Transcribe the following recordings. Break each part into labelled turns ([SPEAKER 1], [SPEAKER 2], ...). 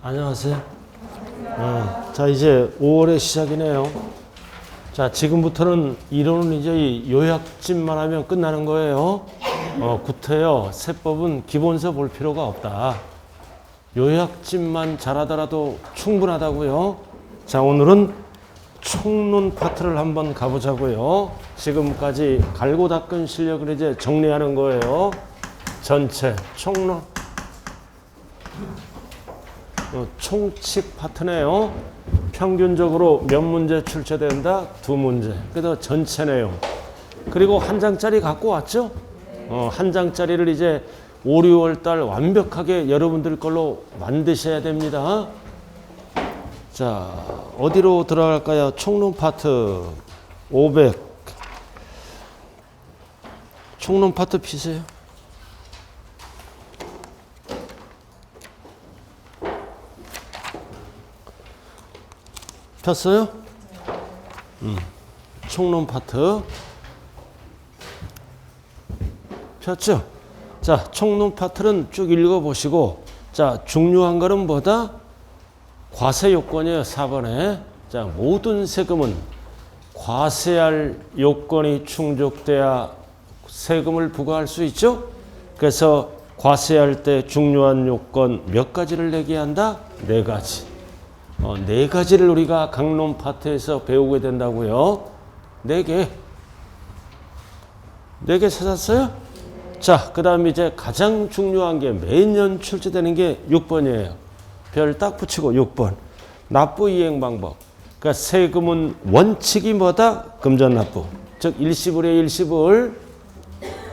[SPEAKER 1] 안녕하세요. 자, 이제 5월의 시작이네요. 자, 지금부터는 이론은 이제 요약집만 하면 끝나는 거예요. 구태여, 세법은 기본서 볼 필요가 없다. 요약집만 잘하더라도 충분하다고요. 자, 오늘은 총론 파트를 한번 가보자고요. 지금까지 갈고 닦은 실력을 이제 정리하는 거예요. 전체 총론. 총칙 파트네요. 평균적으로 몇 문제 출제된다? 2문제. 그래서 전체 내용. 그리고 한 장짜리 갖고 왔죠? 한 장짜리를 이제 5, 6월 달 완벽하게 여러분들 걸로 만드셔야 됩니다. 자, 어디로 들어갈까요? 총론 파트 500. 총론 파트 피세요. 폈어요? 총론 파트 폈죠? 자, 총론 파트는 쭉 읽어보시고, 자, 중요한 거는 뭐다? 과세 요건이에요. 4번에. 자, 모든 세금은 과세할 요건이 충족돼야 세금을 부과할 수 있죠? 그래서 과세할 때 중요한 요건 몇 가지를 내게 한다? 4가지. 4가지를 우리가 강론 파트에서 배우게 된다고요. 4개. 4개 찾았어요? 자, 그 다음에 이제 가장 중요한 게 매년 출제되는 게 6번이에요. 별 딱 붙이고 6번. 납부 이행 방법. 그러니까 세금은 원칙이 뭐다? 금전납부. 즉 일시불이에요. 일시불.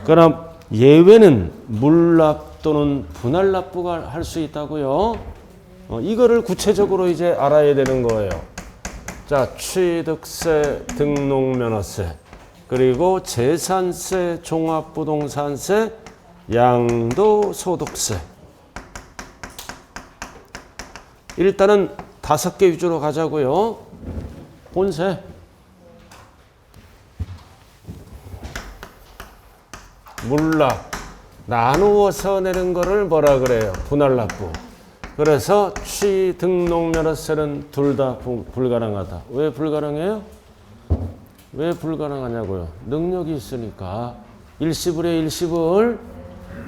[SPEAKER 1] 그럼 예외는 물납 또는 분할납부가 할 수 있다고요. 이거를 구체적으로 이제 알아야 되는 거예요. 자, 취득세, 등록면허세, 그리고 재산세, 종합부동산세, 양도소득세. 일단은 5개 위주로 가자고요. 본세. 물납. 나누어서 내는 거를 뭐라 그래요? 분할납부. 그래서 취등록면허세는 둘 다 불가능하다. 왜 불가능해요? 왜 불가능하냐고요? 능력이 있으니까. 일시불에 일시불.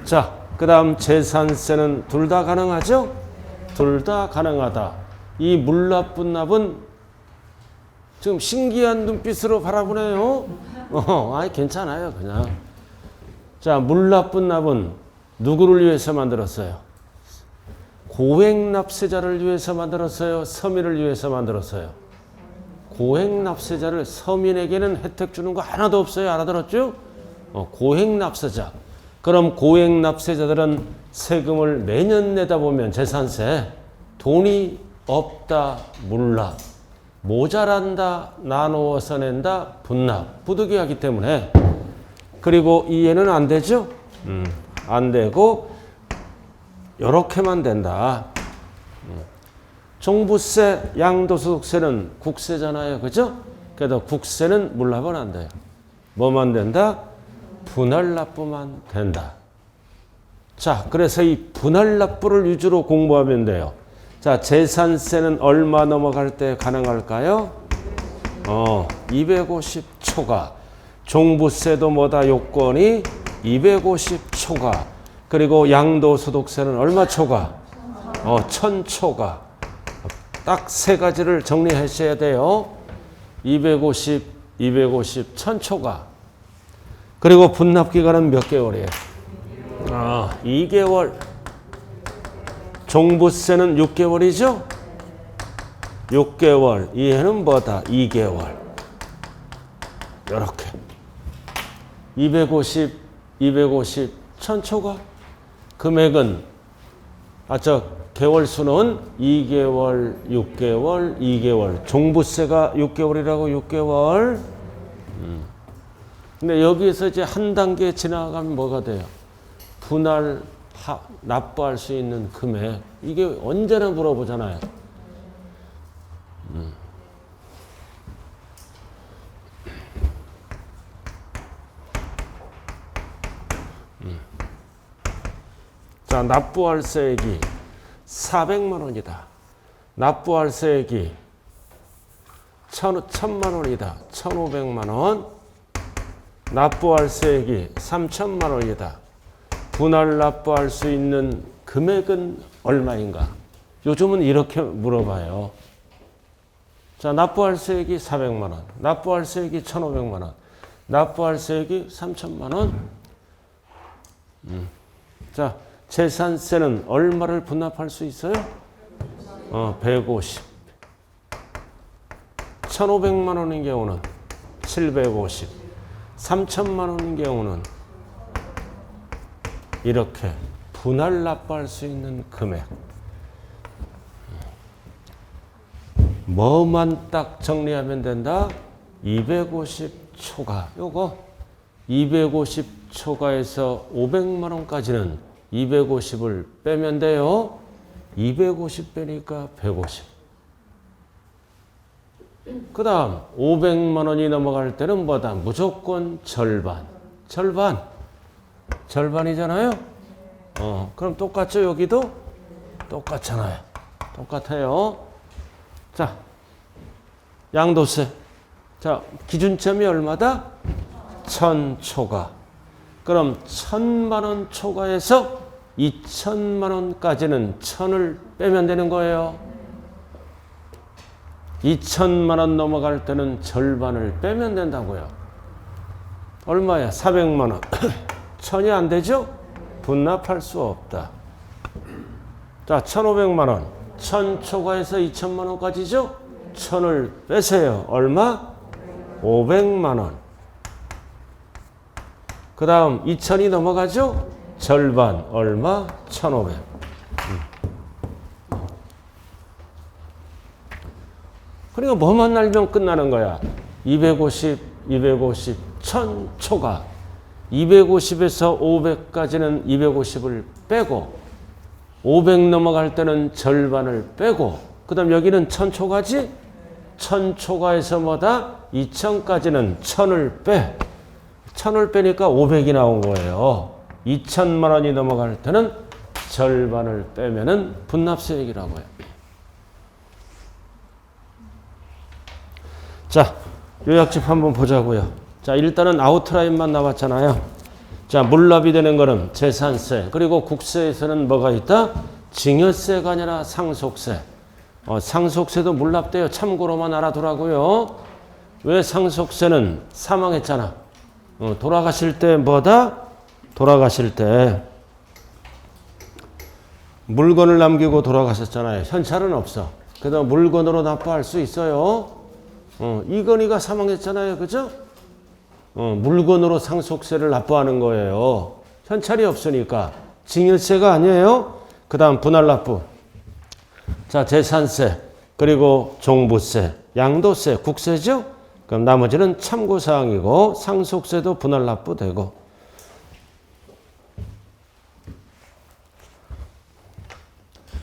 [SPEAKER 1] 자, 그 다음 재산세는 둘 다 가능하죠? 둘 다 가능하다. 이 물납, 분납은 지금 신기한 눈빛으로 바라보네요. 아니, 괜찮아요, 그냥. 자, 물납, 분납은 누구를 위해서 만들었어요? 고액납세자를 위해서 만들었어요? 서민을 위해서 만들었어요? 고액납세자를, 서민에게는 혜택 주는 거 하나도 없어요. 알아들었죠? 고액납세자. 그럼 고액납세자들은 세금을 매년 내다 보면 재산세, 돈이 없다, 물납, 모자란다, 나누어서 낸다, 분납, 부득이하기 때문에. 그리고 이해는 안 되죠? 안 되고 요렇게만 된다. 종부세, 양도소득세는 국세잖아요. 그죠? 그래도 국세는 물납은 안 돼요. 뭐만 된다? 분할납부만 된다. 자, 그래서 이 분할납부를 위주로 공부하면 돼요. 자, 재산세는 얼마 넘어갈 때 가능할까요? 250 초과. 종부세도 뭐다? 요건이 250 초과. 그리고 양도소득세는 얼마 초과? 1000 초과. 딱 3가지를 정리하셔야 돼요. 250, 250, 1000 초과. 그리고 분납기간은 몇 개월이에요? 2개월. 종부세는 6개월이죠? 6개월. 이해는 뭐다? 2개월. 요렇게. 250, 250, 1000 초과. 금액은, 개월 수는 2개월, 6개월, 2개월. 종부세가 6개월이라고 6개월. 근데 여기에서 이제 한 단계 지나가면 뭐가 돼요? 분할, 납부할 수 있는 금액. 이게 언제나 물어보잖아요. 자, 납부할 세액이 400만 원이다. 납부할세액이 1,000만 원이다. 1,500만 원. 납부할세액이 3,000만 원이다. 분할 납부할 수 있는 금액은 얼마인가? 요즘은 이렇게 물어봐요. 자, 납부할세액이 400만 원, 납부할세액이 1,500만 원, 납부할세액이 3,000만 원. 자, 재산세는 얼마를 분납할 수 있어요? 150. 1,500만 원인 경우는 750. 3,000만 원인 경우는 이렇게 분할 납부할 수 있는 금액. 뭐만 딱 정리하면 된다? 250 초과. 요거 250 초과에서 500만 원까지는 250을 빼면 돼요. 250 빼니까 150. 그 다음 500만 원이 넘어갈 때는 뭐다? 무조건 절반. 절반이잖아요. 그럼 똑같죠? 여기도 똑같잖아요. 똑같아요. 자, 양도세. 자, 기준점이 얼마다? 1,000 초과. 그럼 1,000만 원 초과해서 2,000만 원까지는 1,000을 빼면 되는 거예요. 2,000만 원 넘어갈 때는 절반을 빼면 된다고요. 얼마야? 400만 원. 1,000이 안 되죠? 분납할 수 없다. 자, 1,500만 원. 1,000 초과해서 2,000만 원까지죠? 1,000을 빼세요. 얼마? 500만 원. 그 다음 2,000이 넘어가죠? 절반. 얼마? 1,500. 그러니까 뭐만 알면 끝나는 거야. 250, 1,000 초과. 250에서 500까지는 250을 빼고 500 넘어갈 때는 절반을 빼고 그 다음 여기는 1,000 초과지? 1,000 초과에서 뭐다? 2,000까지는 1,000을 빼. 1,000을 빼니까 500이 나온 거예요. 2,000만 원이 넘어갈 때는 절반을 빼면은 분납세액이라고요. 자, 요약집 한번 보자고요. 자, 일단은 아웃라인만 나왔잖아요. 자, 물납이 되는 거는 재산세, 그리고 국세에서는 뭐가 있다? 증여세가 아니라 상속세. 상속세도 물납돼요. 참고로만 알아두라고요. 왜 상속세는 사망했잖아. 돌아가실 때 뭐다? 돌아가실 때 물건을 남기고 돌아가셨잖아요. 현찰은 없어. 그래도 물건으로 납부할 수 있어요. 이건희가 사망했잖아요. 그죠? 물건으로 상속세를 납부하는 거예요. 현찰이 없으니까. 증여세가 아니에요. 그 다음 분할 납부. 자, 재산세, 그리고 종부세, 양도세, 국세죠? 그럼 나머지는 참고사항이고 상속세도 분할 납부되고.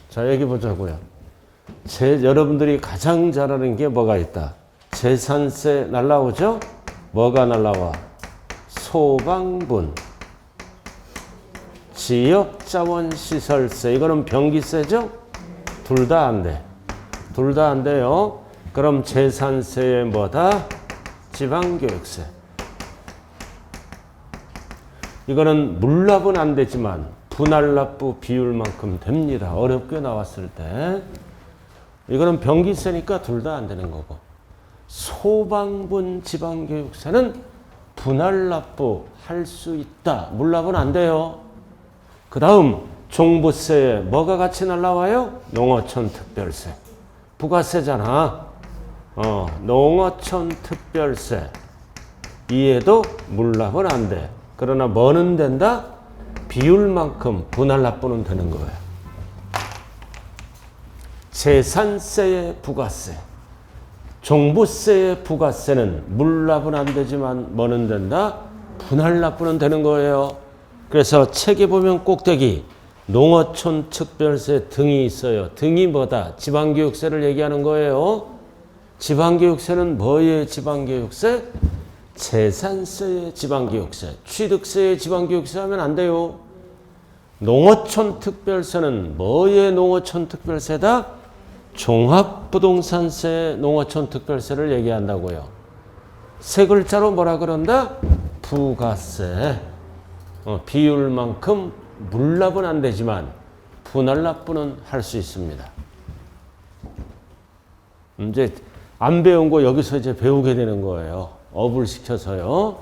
[SPEAKER 1] 자, 여기 보자고요. 여러분들이 가장 잘 아는 게 뭐가 있다? 재산세 날라오죠? 뭐가 날라와? 소방분, 지역자원시설세, 이거는 병기세죠? 둘 다 안 돼. 둘 다 안 돼요. 그럼 재산세에 뭐다? 지방교육세. 이거는 물납은 안 되지만 분할납부 비율만큼 됩니다. 어렵게 나왔을 때. 이거는 병기세니까 둘 다 안 되는 거고. 소방분 지방교육세는 분할납부 할 수 있다. 물납은 안 돼요. 그 다음 종부세에 뭐가 같이 날라와요? 농어촌 특별세. 부가세잖아. 농어촌 특별세. 이에도 물납은 안 돼. 그러나 뭐는 된다? 비율만큼 분할납부는 되는 거예요. 재산세의 부가세. 종부세의 부가세는 물납은 안 되지만 뭐는 된다? 분할납부는 되는 거예요. 그래서 책에 보면 꼭대기 농어촌 특별세 등이 있어요. 등이 뭐다? 지방교육세를 얘기하는 거예요. 지방교육세는 뭐의 지방교육세? 재산세의 지방교육세. 취득세의 지방교육세 하면 안 돼요. 농어촌 특별세는 뭐의 농어촌 특별세다? 종합부동산세 농어촌 특별세를 얘기한다고요. 세 글자로 뭐라 그런다? 부가세. 비율만큼 물납은 안 되지만 분할 납부는 할 수 있습니다. 이제 안 배운 거 여기서 이제 배우게 되는 거예요. 업을 시켜서요.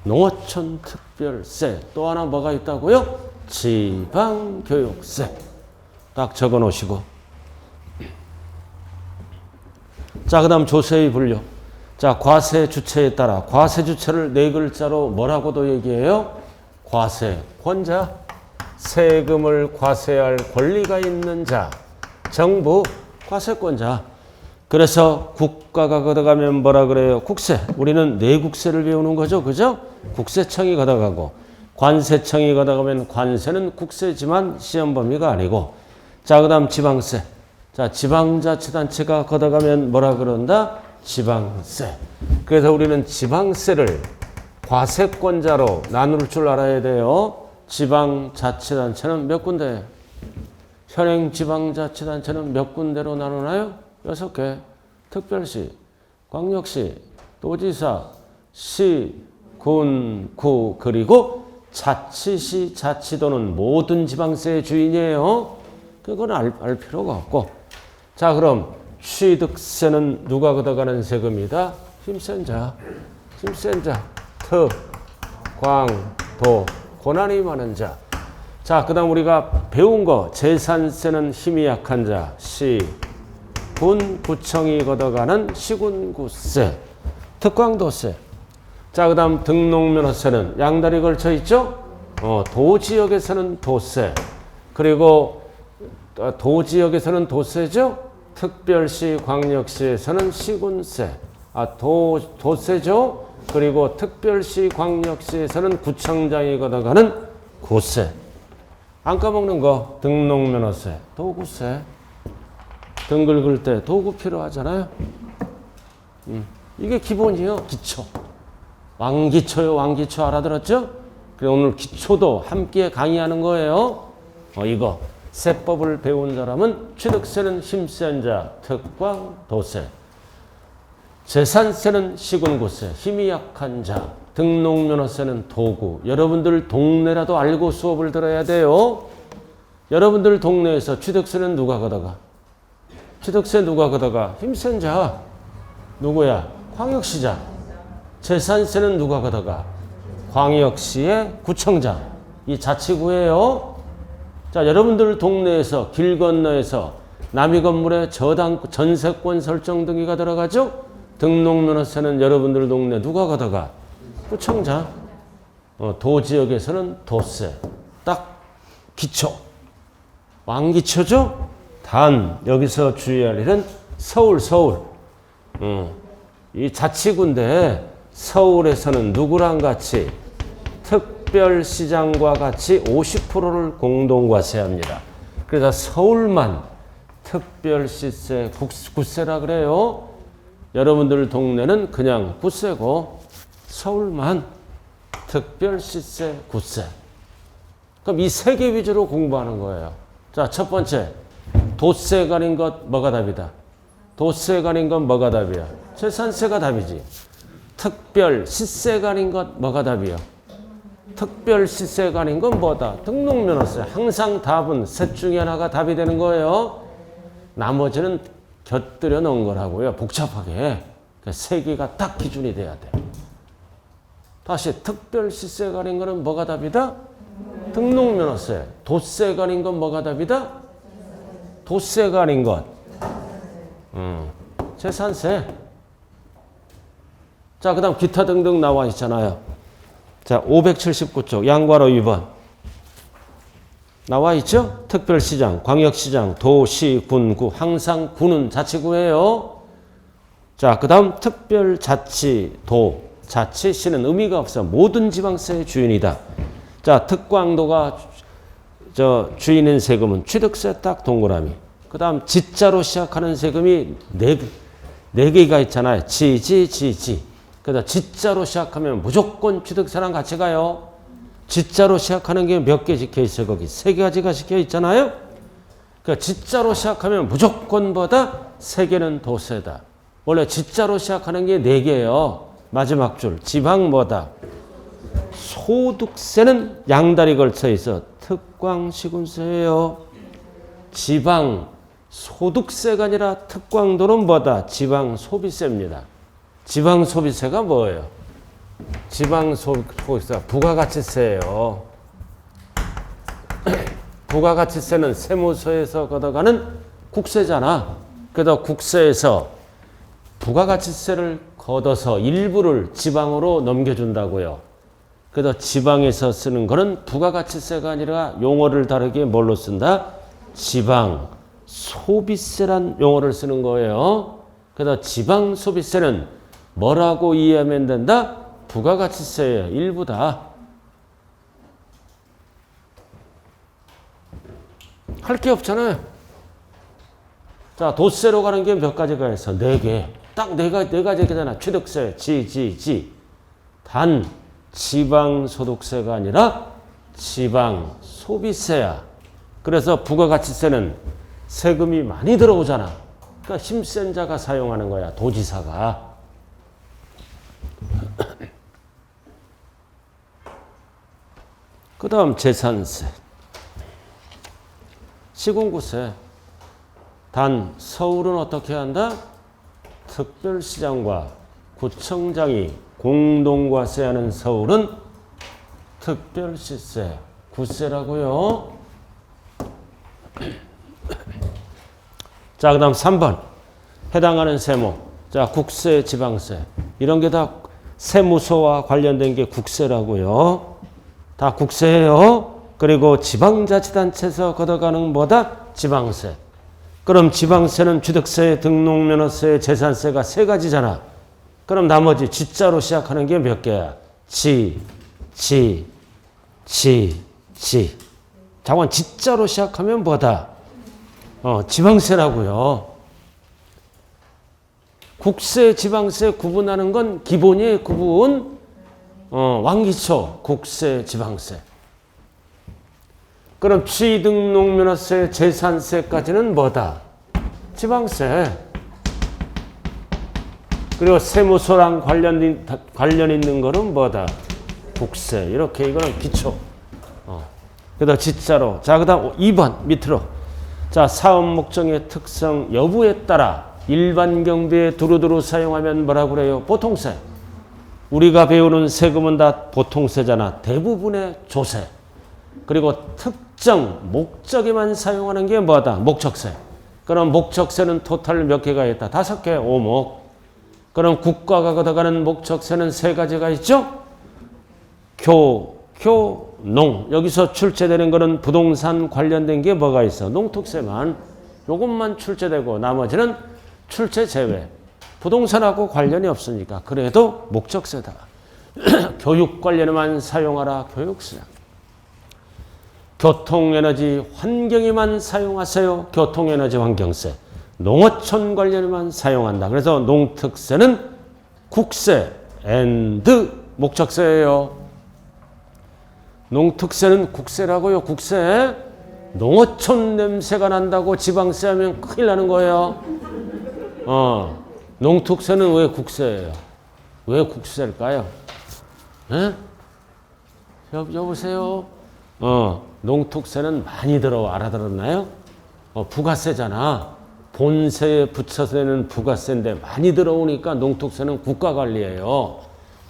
[SPEAKER 1] 농어촌 특별세. 또 하나 뭐가 있다고요? 지방교육세. 딱 적어 놓으시고. 자, 그 다음 조세의 분류. 자, 과세 주체에 따라 과세 주체를 네 글자로 뭐라고도 얘기해요? 과세권자. 세금을 과세할 권리가 있는 자. 정부 과세권자. 그래서 국가가 걷어가면 뭐라 그래요? 국세. 우리는 내국세를 배우는 거죠. 그죠? 국세청이 걷어가고 관세청이 걷어가면 관세는 국세지만 시험 범위가 아니고. 자, 그 다음 지방세. 자, 지방자치단체가 걷어가면 뭐라 그런다? 지방세. 그래서 우리는 지방세를 과세권자로 나눌 줄 알아야 돼요. 지방자치단체는 몇 군데? 현행 지방자치단체는 몇 군데로 나누나요? 6개. 특별시, 광역시, 도지사, 시, 군, 구, 그리고 자치시, 자치도는 모든 지방세의 주인이에요. 그건 알 필요가 없고. 자, 그럼 취득세는 누가 걷어가는 세금이다? 힘센 자. 힘센 자. 특, 광, 도. 고난이 많은 자. 자, 그 다음 우리가 배운 거. 재산세는 힘이 약한 자. 시, 군, 구청이 걷어가는 시군구세. 특광도세. 자, 그 다음 등록면허세는 양다리 걸쳐 있죠? 도지역에서는 도세. 그리고 도지역에서는 도세죠? 특별시, 광역시에서는 시군세. 도세죠? 그리고 특별시, 광역시에서는 구청장이 걷어가는 구세. 안 까먹는 거 등록면허세, 도구세. 등 긁을 때 도구 필요하잖아요. 이게 기본이에요. 기초. 왕기초요. 왕기초 알아들었죠? 그래서 오늘 기초도 함께 강의하는 거예요. 이거 세법을 배운 사람은 취득세는 힘센 자, 특광, 도세. 재산세는 시군구세, 힘이 약한 자. 등록면허세는 도구. 여러분들 동네라도 알고 수업을 들어야 돼요. 여러분들 동네에서 취득세는 누가 걷어가? 취득세 누가 걷어가? 힘센 자. 누구야? 광역시장. 재산세는 누가 걷어가? 광역시의 구청장. 이 자치구예요. 자, 여러분들 동네에서 길 건너에서 남의 건물에 전세권 설정 등기가 들어가죠? 등록면허세는 여러분들 동네 누가 걷어가? 구청장. 도지역에서는 도세. 딱 기초. 왕기초죠? 단 여기서 주의할 일은 서울. 이 자치구인데 서울에서는 누구랑 같이? 특별시장과 같이 50%를 공동과세합니다. 그래서 서울만 특별시세, 구세라 그래요. 여러분들 동네는 그냥 구세고 서울만 특별시세, 구세. 그럼 이 세 개 위주로 공부하는 거예요. 자, 첫 번째. 도세 가린 것 뭐가 답이다? 도세 가린 것 뭐가 답이야? 재산세가 답이지. 특별 시세 가린 것 뭐가 답이야? 특별 시세 가린 건 뭐다? 등록면허세. 항상 답은 셋 중에 하나가 답이 되는 거예요. 나머지는 곁들여 놓은 거라고요. 복잡하게. 세 개가 딱 기준이 돼야 돼. 다시 특별 시세 가린 거는 뭐가 답이다? 등록면허세. 도세 가린 건 뭐가 답이다? 도세 가린 것. 재산세. 자, 그 다음 기타 등등 나와 있잖아요. 자, 579쪽 양괄호 2번. 나와 있죠? 특별시장, 광역시장, 도시, 군, 구. 항상 구는 자치구예요. 자, 그 다음 특별자치, 도, 자치, 시는 의미가 없어. 모든 지방세의 주인이다. 자, 특광도가 주인인 세금은 취득세 딱 동그라미. 그 다음 지자로 시작하는 세금이 네 개가 있잖아요. 지지. 그래서 지자로 시작하면 무조건 취득세랑 같이 가요. 지자로 시작하는 게 몇 개 적혀 있어요? 거기 세 가지가 적혀 있잖아요. 그러니까 지자로 시작하면 무조건 뭐다? 세 개는 도세다. 원래 지자로 시작하는 게 네 개예요. 마지막 줄 지방 뭐다? 소득세는 양다리 걸쳐 있어 특광시군세예요. 지방 소득세가 아니라 특광도는 뭐다? 지방 소비세입니다. 지방 소비세가 뭐예요? 지방 소비세 부가가치세예요. 부가가치세는 세무서에서 걷어가는 국세잖아. 그래서 국세에서 부가가치세를 걷어서 일부를 지방으로 넘겨준다고요. 그래서 지방에서 쓰는 거는 부가가치세가 아니라 용어를 다르게 뭘로 쓴다? 지방 소비세란 용어를 쓰는 거예요. 그래서 지방 소비세는 뭐라고 이해하면 된다? 부가가치세의 일부다. 할 게 없잖아요. 자, 도세로 가는 게 몇 가지가 있어? 네 개. 딱 네 가지잖아. 취득세, 단 지방소득세가 아니라 지방소비세야. 그래서 부가가치세는 세금이 많이 들어오잖아. 그러니까 힘센 자가 사용하는 거야. 도지사가. 그 다음 재산세. 시군구세. 단 서울은 어떻게 한다? 특별시장과 구청장이 공동과세하는 서울은 특별시세, 구세라고요. 자, 그 다음 3번. 해당하는 세목. 자, 국세, 지방세. 이런 게 다 세무서와 관련된 게 국세라고요. 다 국세예요. 그리고 지방자치단체에서 걷어가는 뭐다? 지방세. 그럼 지방세는 취득세, 등록면허세, 재산세가 세 가지잖아. 그럼 나머지 지자로 시작하는 게 몇 개야? 자원 지자로 시작하면 뭐다? 지방세라고요. 국세, 지방세 구분하는 건 기본이에요. 구분. 왕기초, 국세, 지방세. 그럼 취등록면허세, 재산세까지는 뭐다? 지방세. 그리고 세무서랑 관련 있는 거는 뭐다? 국세. 이렇게 이거는 기초. 그다음 지자로. 자, 그다음 2번 밑으로. 자, 사업 목적의 특성 여부에 따라 일반 경비에 두루두루 사용하면 뭐라고 그래요? 보통세. 우리가 배우는 세금은 다 보통세잖아. 대부분의 조세. 그리고 특정 목적에만 사용하는 게 뭐다? 목적세. 그럼 목적세는 토탈 몇 개가 있다? 5개, 5목. 그럼 국가가 걷어가는 목적세는 세 가지가 있죠? 농. 여기서 출제되는 거는 부동산 관련된 게 뭐가 있어? 농특세만. 요것만 출제되고 나머지는 출제 제외. 부동산하고 관련이 없으니까. 그래도 목적세다. 교육 관련에만 사용하라. 교육세. 교통에너지 환경에만 사용하세요. 교통에너지 환경세. 농어촌 관련에만 사용한다. 그래서 농특세는 국세 앤드 목적세예요. 농특세는 국세라고요. 국세. 농어촌 냄새가 난다고 지방세 하면 큰일 나는 거예요. 농특세는 왜 국세예요? 왜 국세일까요? 에? 여보세요? 농특세는 많이 들어와. 알아들었나요? 부가세잖아. 본세에 붙여서 내는 부가세인데 많이 들어오니까 농특세는 국가관리예요.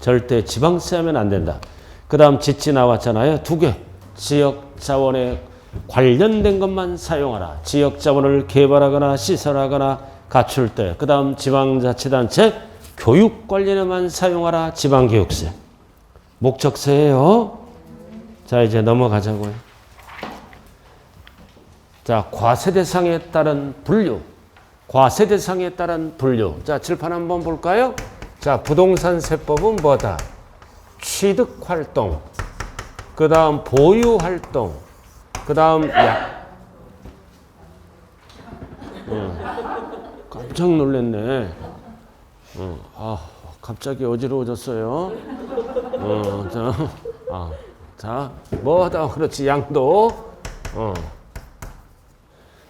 [SPEAKER 1] 절대 지방세 하면 안 된다. 그 다음 지치 나왔잖아요. 2개. 지역자원에 관련된 것만 사용하라. 지역자원을 개발하거나 시설하거나 갖출 때. 그 다음 지방자치단체 교육 관련에만 사용하라. 지방교육세. 목적세예요. 자, 이제 넘어가자고요. 자, 과세대상에 따른 분류. 과세대상에 따른 분류. 자, 칠판 한번 볼까요? 자, 부동산세법은 뭐다? 취득활동. 그 다음 보유활동. 그 다음 깜짝 놀랐네. 갑자기 어지러워졌어요. 자, 뭐다 그렇지 양도.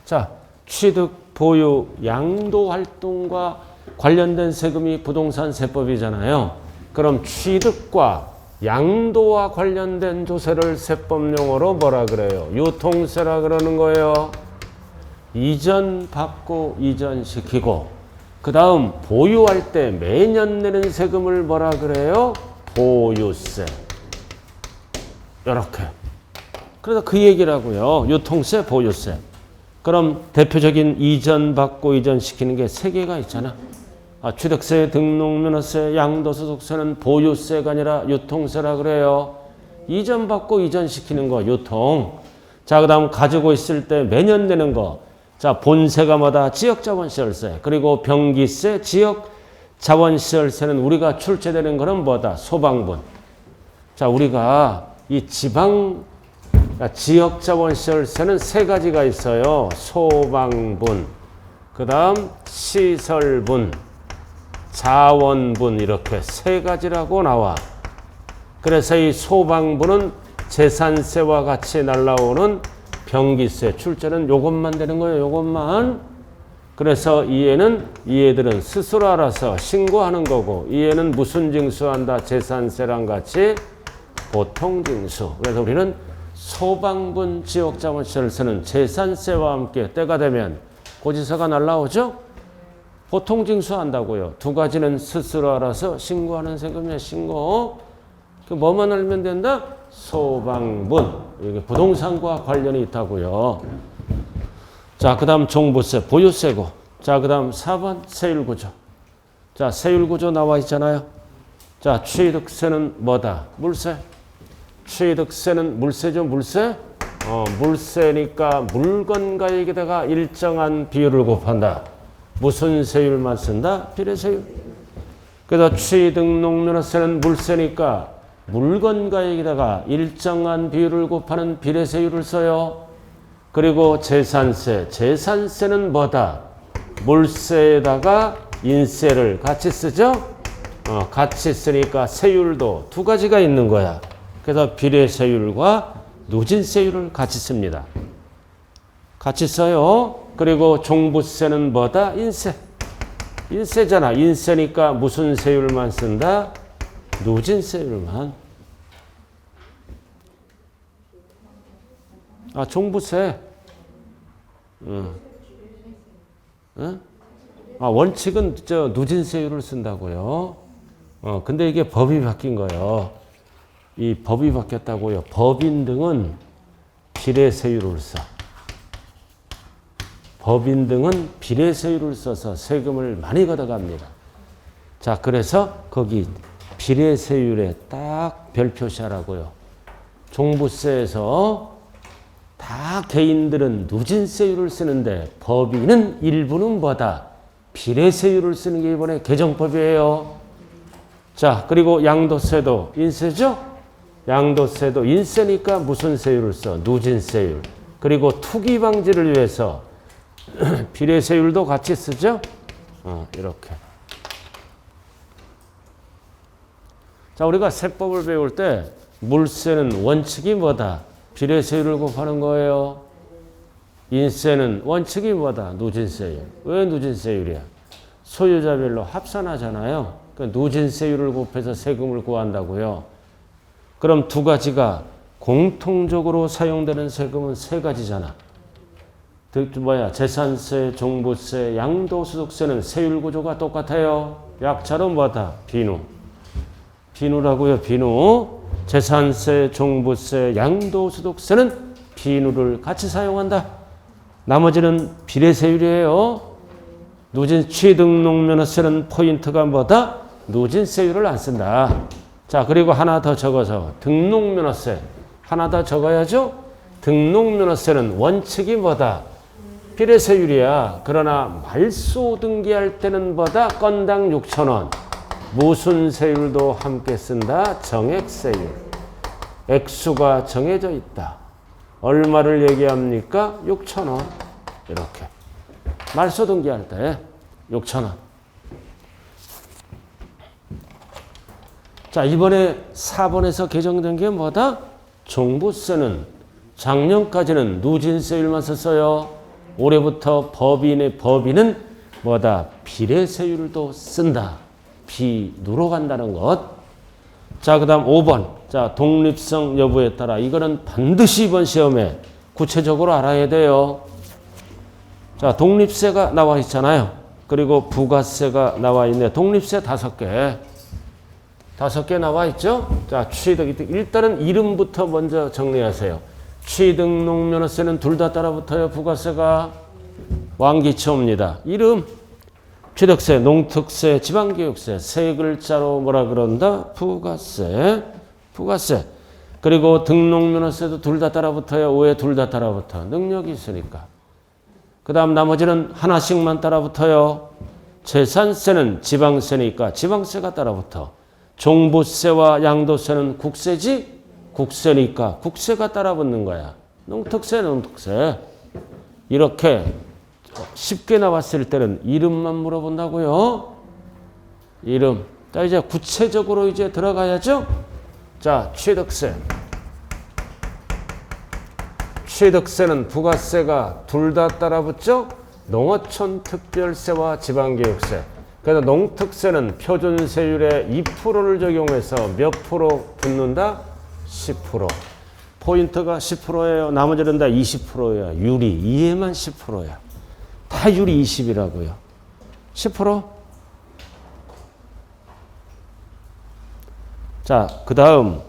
[SPEAKER 1] 자, 취득, 보유, 양도 활동과 관련된 세금이 부동산 세법이잖아요. 그럼 취득과 양도와 관련된 조세를 세법용어로 뭐라 그래요? 유통세라 그러는 거예요. 이전받고 이전시키고 그 다음 보유할 때 매년 내는 세금을 뭐라 그래요? 보유세. 이렇게. 그래서 그 얘기라고요. 유통세, 보유세. 그럼 대표적인 이전받고 이전시키는 게 세 개가 있잖아. 취득세, 등록면허세, 양도소득세는 보유세가 아니라 유통세라 그래요. 이전받고 이전시키는 거 유통. 자, 그 다음 가지고 있을 때 매년 내는 거. 자, 본세가 뭐다? 지역자본시설세. 그리고 병기세, 지역자본시설세는 우리가 출제되는 거는 뭐다? 소방분. 자, 우리가 이 지역자본시설세는 세 가지가 있어요. 소방분, 그 다음 시설분, 자원분 이렇게 세 가지라고 나와. 그래서 이 소방분은 재산세와 같이 날라오는 병기세 출제는 요것만 되는 거예요. 요것만. 그래서 얘들은 스스로 알아서 신고하는 거고 얘는 무슨 징수한다? 재산세랑 같이 보통징수. 그래서 우리는 소방분 지역자본시설세는 재산세와 함께 때가 되면 고지서가 날라오죠. 보통징수한다고요. 두 가지는 스스로 알아서 신고하는 세금이야. 신고. 그 뭐만 알면 된다? 소방분. 이게 부동산과 관련이 있다고요. 자, 그 다음 종부세, 보유세고. 자, 그 다음 4번 세율구조. 자, 세율구조 나와 있잖아요. 자, 취득세는 뭐다? 물세. 취득세는 물세죠, 물세? 물세니까 물건가액에다가 일정한 비율을 곱한다. 무슨 세율만 쓴다? 비례세율. 그래서 취등록면허세는 물세니까 물건가액에다가 일정한 비율을 곱하는 비례세율을 써요. 그리고 재산세. 재산세는 뭐다? 물세에다가 인세를 같이 쓰죠? 같이 쓰니까 세율도 두 가지가 있는 거야. 그래서 비례세율과 누진세율을 같이 씁니다. 같이 써요. 그리고 종부세는 뭐다? 인세. 인세잖아. 인세니까 무슨 세율만 쓴다? 누진세율만. 종부세. 원칙은 누진세율을 쓴다고요. 근데 이게 법이 바뀐 거예요. 이 법이 바뀌었다고요. 법인 등은 비례세율을 써. 법인 등은 비례세율을 써서 세금을 많이 걷어갑니다. 자, 그래서 거기 비례세율에 딱 별표시하라고요. 종부세에서 다 개인들은 누진세율을 쓰는데 법인은 일부는 뭐다? 비례세율을 쓰는 게 이번에 개정법이에요. 자, 그리고 양도세도 인세죠? 양도세도 인세니까 무슨 세율을 써? 누진세율. 그리고 투기 방지를 위해서 비례세율도 같이 쓰죠? 이렇게. 자, 우리가 세법을 배울 때 물세는 원칙이 뭐다? 비례세율을 곱하는 거예요. 인세는 원칙이 뭐다? 누진세율. 왜 누진세율이야? 소유자별로 합산하잖아요. 그러니까 누진세율을 곱해서 세금을 구한다고요. 그럼 두 가지가 공통적으로 사용되는 세금은 세 가지잖아. 재산세, 종부세, 양도소득세는 세율 구조가 똑같아요. 약자로 뭐다? 비누. 비누라고요. 비누. 재산세, 종부세, 양도소득세는 비누를 같이 사용한다. 나머지는 비례세율이에요. 취등록면허세는 포인트가 뭐다? 누진세율을 안 쓴다. 자, 그리고 하나 더 적어서 등록면허세. 하나 더 적어야죠. 등록면허세는 원칙이 뭐다? 비례세율이야. 그러나 말소 등기할 때는 뭐다? 건당 6,000원. 무슨 세율도 함께 쓴다? 정액세율. 액수가 정해져 있다. 얼마를 얘기합니까? 6,000원. 이렇게. 말소 등기할 때 6,000원. 자, 이번에 4번에서 개정된 게 뭐다? 종부세는 작년까지는 누진세율만 썼어요. 올해부터 법인은 뭐다? 비례세율도 쓴다. 비누로 간다는 것. 자, 그 다음 5번. 자, 독립성 여부에 따라 이거는 반드시 이번 시험에 구체적으로 알아야 돼요. 자, 독립세가 나와 있잖아요. 그리고 부가세가 나와 있네. 독립세 5개. 5개 나와 있죠? 자, 취득. 일단은 이름부터 먼저 정리하세요. 취득농면허세는 둘 다 따라붙어요. 부가세가 왕기초입니다. 이름. 취득세, 농특세, 지방교육세. 세 글자로 뭐라 그런다? 부가세. 부가세. 그리고 등록면허세도 둘 다 따라붙어요. 왜 둘 다 따라붙어? 능력이 있으니까. 그 다음 나머지는 하나씩만 따라붙어요. 재산세는 지방세니까 지방세가 따라붙어. 종부세와 양도세는 국세지? 국세니까 국세가 따라붙는 거야. 농특세, 농특세. 이렇게 쉽게 나왔을 때는 이름만 물어본다고요. 이름. 자, 이제 구체적으로 이제 들어가야죠. 자, 취득세. 취득세는 부가세가 둘 다 따라붙죠. 농어촌 특별세와 지방교육세. 그래서 농특세는 표준세율의 2%를 적용해서 몇 프로 붙는다? 10%. 포인트가 10%예요. 나머지는 다 20%야. 유리. 이해만 10%야. 다 유리 20이라고요. 10%? 자, 그 다음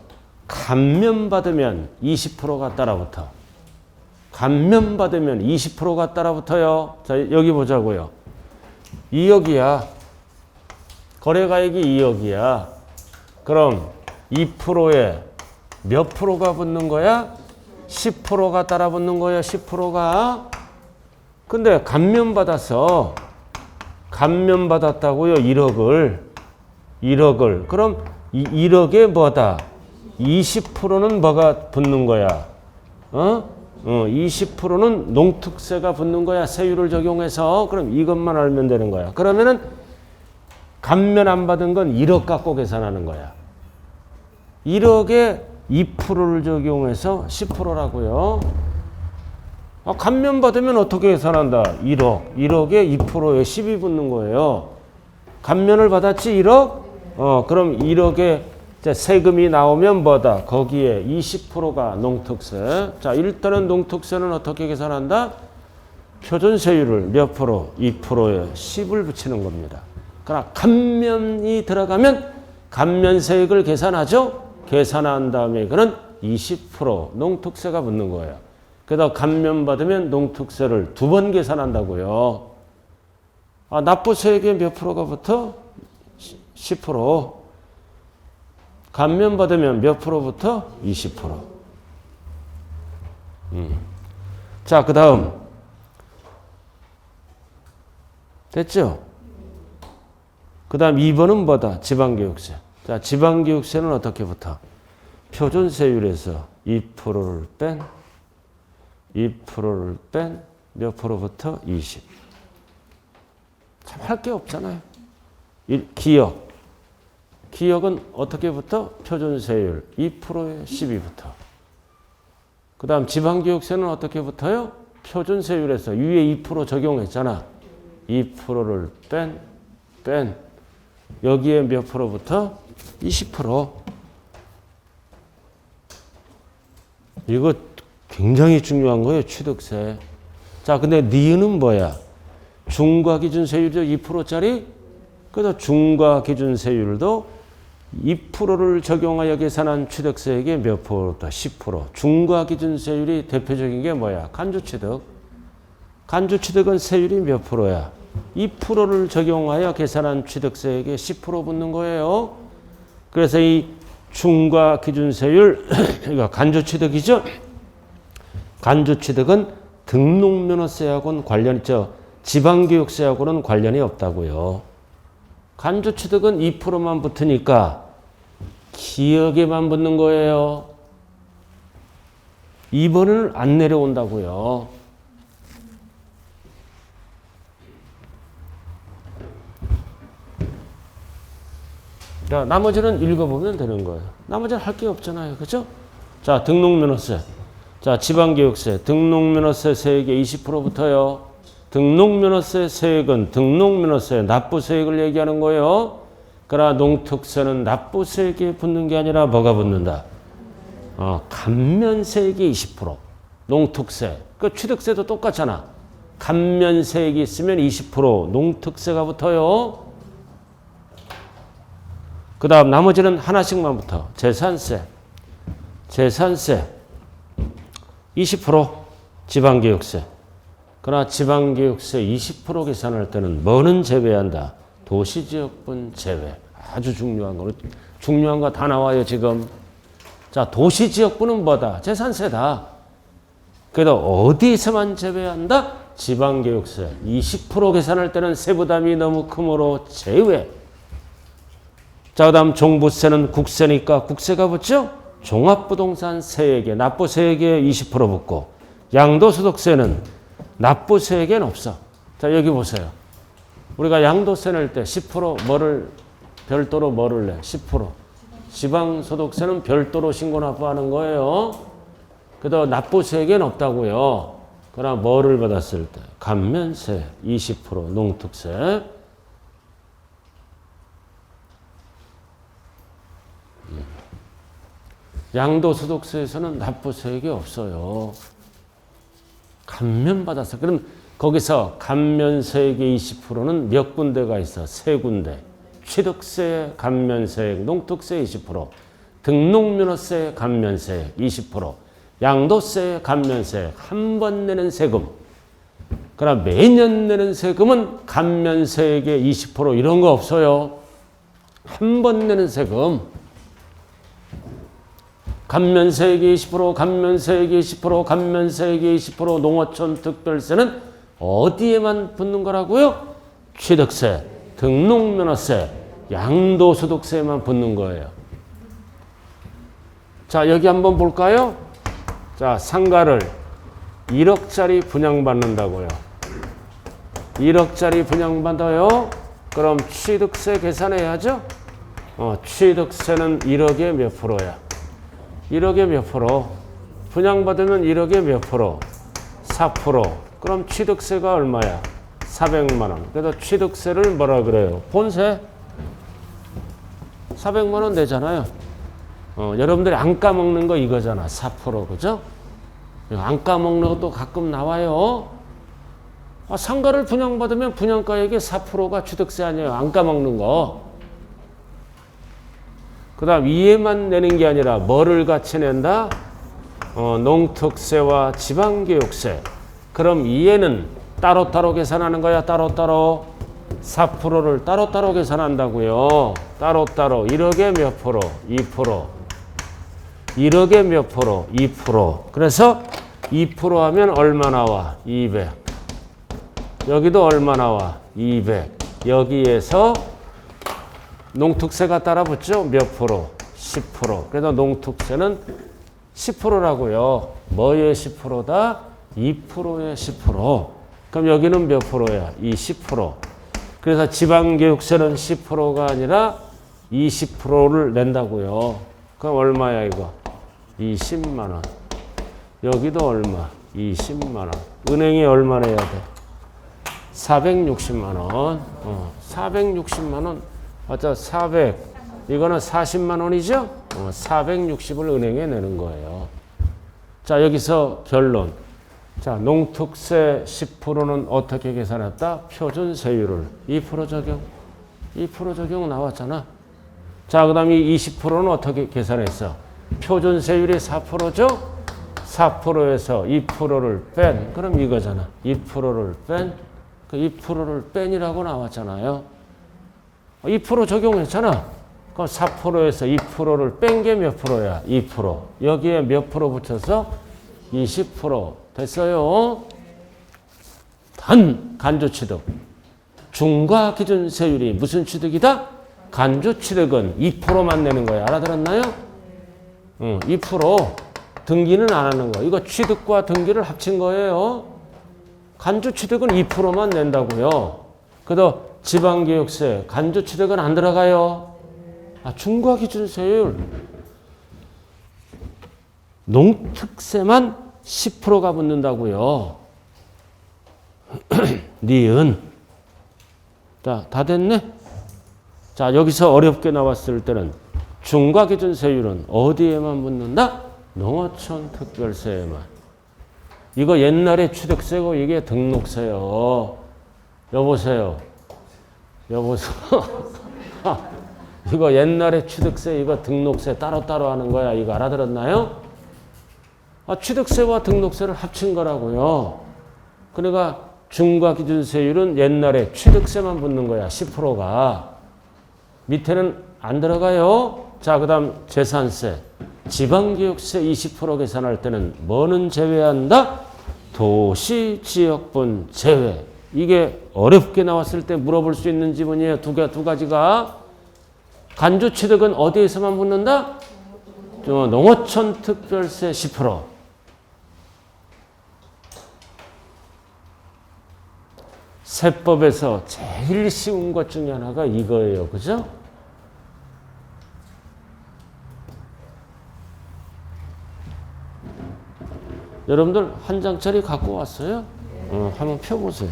[SPEAKER 1] 감면받으면 20%가 따라붙어. 감면받으면 20%가 따라붙어요. 자, 여기 보자고요. 2억이야. 거래가액이 2억이야. 그럼 2%에 몇 프로가 붙는 거야? 10%가 따라붙는 거야. 10%가. 근데 감면받았다고요. 1억을. 그럼 1억에 뭐다? 20%는 뭐가 붙는 거야? 20%는 농특세가 붙는 거야. 세율을 적용해서. 그럼 이것만 알면 되는 거야. 그러면은 감면 안 받은 건 1억 갖고 계산하는 거야. 1억에 2%를 적용해서 10%라고요. 감면 받으면 어떻게 계산한다? 1억. 1억에 2%에 10이 붙는 거예요. 감면을 받았지 1억? 그럼 1억에 세금이 나오면 뭐다? 거기에 20%가 농특세. 자, 일단은 농특세는 어떻게 계산한다? 표준세율을 몇 프로? 2%에 10을 붙이는 겁니다. 그러나 감면이 들어가면 감면세액을 계산하죠? 계산한 다음에 그는 20% 농특세가 붙는 거예요. 그래서 감면받으면 농특세를 2번 계산한다고요. 납부세액에 몇 프로가 붙어? 10%. 감면받으면 몇 프로부터? 20%. 자, 그 다음. 됐죠? 그 다음 2번은 뭐다? 지방교육세. 자, 지방교육세는 어떻게 붙어? 표준세율에서 2%를 뺀 몇 프로부터? 20. 참 할 게 없잖아요. 기억은 어떻게 붙어? 표준세율 2%에 12부터. 그 다음 지방교육세는 어떻게 붙어요? 표준세율에서 위에 2% 적용했잖아. 2%를 뺀 여기에 몇 프로부터? 20%. 이거 굉장히 중요한 거예요. 취득세. 자, 근데 니은은 뭐야? 중과기준세율이죠. 2%짜리. 그래서 중과기준세율도 2%를 적용하여 계산한 취득세액의 몇 프로다? 10%. 중과기준세율이 대표적인 게 뭐야? 간주취득. 간주취득은 세율이 몇 프로야? 2%를 적용하여 계산한 취득세액의 10% 붙는 거예요. 그래서 이 중과기준세율, 이거 간주취득이죠? 간주취득은 등록면허세하고는 관련이 있죠. 지방교육세하고는 관련이 없다고요. 간주취득은 2%만 붙으니까 기억에만 붙는 거예요. 2번은 안 내려온다고요. 자, 나머지는 읽어보면 되는 거예요. 나머지는 할 게 없잖아요. 그죠? 자, 등록면허세. 자, 지방교육세. 등록면허세 세액의 20%부터요. 등록면허세 세액은 등록면허세 납부세액을 얘기하는 거예요. 그러나 농특세는 납부세액에 붙는 게 아니라 뭐가 붙는다? 감면세액이 20%. 농특세. 그 취득세도 똑같잖아. 감면세액이 있으면 20% 농특세가 붙어요. 그 다음 나머지는 하나씩만 붙어. 재산세. 재산세 20% 지방교육세. 그러나 지방교육세 20% 계산할 때는 뭐는 제외한다? 도시지역분 제외. 아주 중요한 거. 중요한 거 다 나와요 지금. 자, 도시지역분은 뭐다? 재산세다. 그래도 어디서만 제외한다? 지방교육세 20% 계산할 때는 세부담이 너무 크므로 제외. 자, 그 다음 종부세는 국세니까 국세가 붙죠? 종합부동산 세액에 납부세액에 20% 붙고 양도소득세는 납부세액에는 없어. 자, 여기 보세요. 우리가 양도세 낼 때 10% 뭐를 별도로 뭐를 내? 10%. 지방소득세는 별도로 신고 납부하는 거예요. 그래도 납부세액에는 없다고요. 그러나 뭐를 받았을 때? 감면세 20% 농특세. 양도소득세에서는 납부세액이 없어요. 감면받았어. 그럼 거기서 감면세액의 20%는 몇 군데가 있어? 세 군데. 취득세 감면세액, 농특세 20%, 등록면허세 감면세액 20%, 양도세 감면세액 한 번 내는 세금. 그러나 매년 내는 세금은 감면세액의 20% 이런 거 없어요. 한 번 내는 세금. 감면세액이 20%, 감면세액이 20%, 감면세액이 20%, 농어촌 특별세는 어디에만 붙는 거라고요? 취득세, 등록면허세, 양도소득세에만 붙는 거예요. 자, 여기 한번 볼까요? 자, 상가를 1억짜리 분양받는다고요. 1억짜리 분양받아요. 그럼 취득세 계산해야죠? 취득세는 1억에 몇 프로야? 1억에 몇 프로? 분양받으면 1억에 몇 프로? 4%. 그럼 취득세가 얼마야? 400만 원. 그래서 취득세를 뭐라 그래요? 본세? 400만 원 내잖아요. 여러분들이 안 까먹는 거 이거잖아. 4%. 그죠? 안 까먹는 것도 가끔 나와요. 상가를 분양받으면 분양가액의 4%가 취득세 아니에요. 안 까먹는 거. 그 다음 이해만 내는 게 아니라 뭐를 같이 낸다? 농특세와 지방교육세. 그럼 이해는 따로따로 계산하는 거야. 따로따로. 4%를 따로따로 계산한다고요. 따로따로. 1억에 몇 프로? 2%. 1억에 몇 프로? 2%. 그래서 2% 하면 얼마 나와? 200. 여기도 얼마 나와? 200. 여기에서 농특세가 따라 붙죠? 몇 프로? 10%. 그래서 농특세는 10%라고요. 뭐의 10%다? 2%의 10%. 그럼 여기는 몇 프로야? 20%. 그래서 지방교육세는 10%가 아니라 20%를 낸다고요. 그럼 얼마야 이거? 20만 원. 여기도 얼마? 20만 원. 은행이 얼마 내야 돼? 460만 원. 460만 원. 맞아, 400. 이거는 40만 원이죠? 460을 은행에 내는 거예요. 자, 여기서 결론. 자, 농특세 10%는 어떻게 계산했다? 표준세율을 2% 적용. 2% 적용 나왔잖아. 자, 그 다음에 20%는 어떻게 계산했어? 표준세율이 4%죠? 4%에서 2%를 뺀. 그럼 이거잖아. 2%를 뺀. 그 2%를 뺀이라고 나왔잖아요. 2% 적용했잖아. 그럼 4%에서 2%를 뺀 게 몇 프로야? 2%. 여기에 몇 프로 붙여서? 20% 됐어요. 단 간주취득. 중과 기준 세율이 무슨 취득이다? 간주취득은 2%만 내는 거야. 알아들었나요? 2%. 등기는 안 하는 거. 이거 취득과 등기를 합친 거예요. 간주취득은 2%만 낸다고요. 그래도 지방교육세, 간주취득은 안 들어가요. 중과 기준 세율. 농특세만 10%가 붙는다고요. 니은. 자, 다 됐네? 자, 여기서 어렵게 나왔을 때는 중과기준세율은 어디에만 붙는다? 농어촌 특별세에만. 이거 옛날에 취득세고 이게 등록세요. 여보세요. 이거 옛날에 취득세, 이거 등록세 따로따로 하는 거야. 이거 알아들었나요? 취득세와 등록세를 합친 거라고요. 그러니까 중과기준세율은 옛날에 취득세만 붙는 거야. 10%가. 밑에는 안 들어가요. 자, 그 다음 재산세. 지방교육세 20% 계산할 때는 뭐는 제외한다? 도시지역분 제외. 이게 어렵게 나왔을 때 물어볼 수 있는 지문이에요. 두 가지가. 간주취득은 어디에서만 붙는다? 농어촌 특별세 10%. 세법에서 제일 쉬운 것 중에 하나가 이거예요. 그죠? 여러분들 한 장짜리 갖고 왔어요? 한번 펴보세요.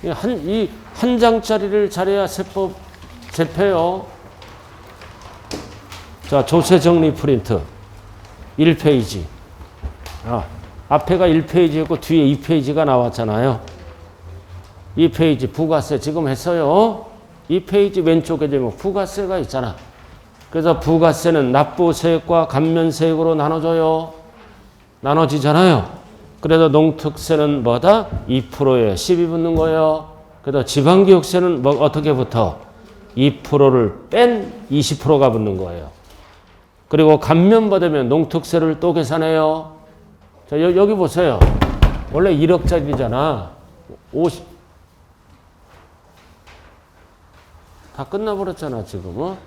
[SPEAKER 1] 이 한 장짜리를 잘해야 세법 재패요. 자, 조세정리 프린트 1페이지. 앞에가 1페이지였고 뒤에 2페이지가 나왔잖아요. 2페이지 부가세 지금 했어요. 2페이지 왼쪽에 되면 부가세가 있잖아. 그래서 부가세는 납부세액과 감면세액으로 나눠지잖아요. 그래서 농특세는 뭐다? 2%에 10이 붙는 거예요. 그래서 지방교육세는 뭐 어떻게 붙어? 2%를 뺀 20%가 붙는 거예요. 그리고 감면받으면 농특세를 또 계산해요. 자, 여기 보세요. 원래 1억짜리잖아. 50. 다 끝나버렸잖아, 지금.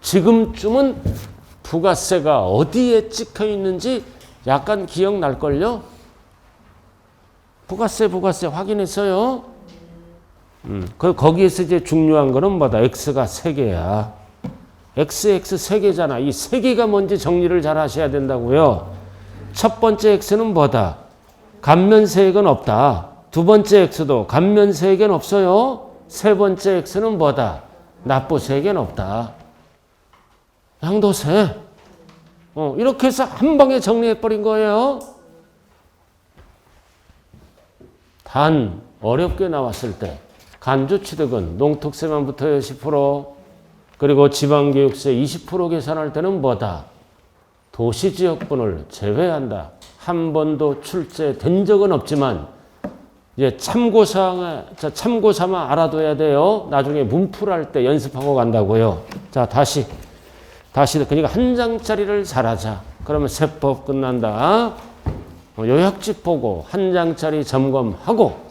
[SPEAKER 1] 지금쯤은 부가세가 어디에 찍혀 있는지 약간 기억날걸요? 부가세 확인했어요? 거기에서 이제 중요한 거는 뭐다? X가 3개야. XX 3개잖아. 이 3개가 뭔지 정리를 잘 하셔야 된다고요. 첫 번째 X는 뭐다? 감면세액은 없다. 두 번째 X도 감면세액은 없어요. 세 번째 X는 뭐다? 납부세액은 없다. 양도세. 이렇게 해서 한 방에 정리해버린 거예요. 단 어렵게 나왔을 때 간주취득은 농특세만 붙어요. 10%. 그리고 지방교육세 20% 계산할 때는 뭐다? 도시지역분을 제외한다. 한 번도 출제된 적은 없지만 이제 참고 삼아 알아둬야 돼요. 나중에 문풀할 때 연습하고 간다고요. 자, 다시 그러니까 한 장짜리를 잘하자. 그러면 세법 끝난다. 요약집 보고 한 장짜리 점검하고.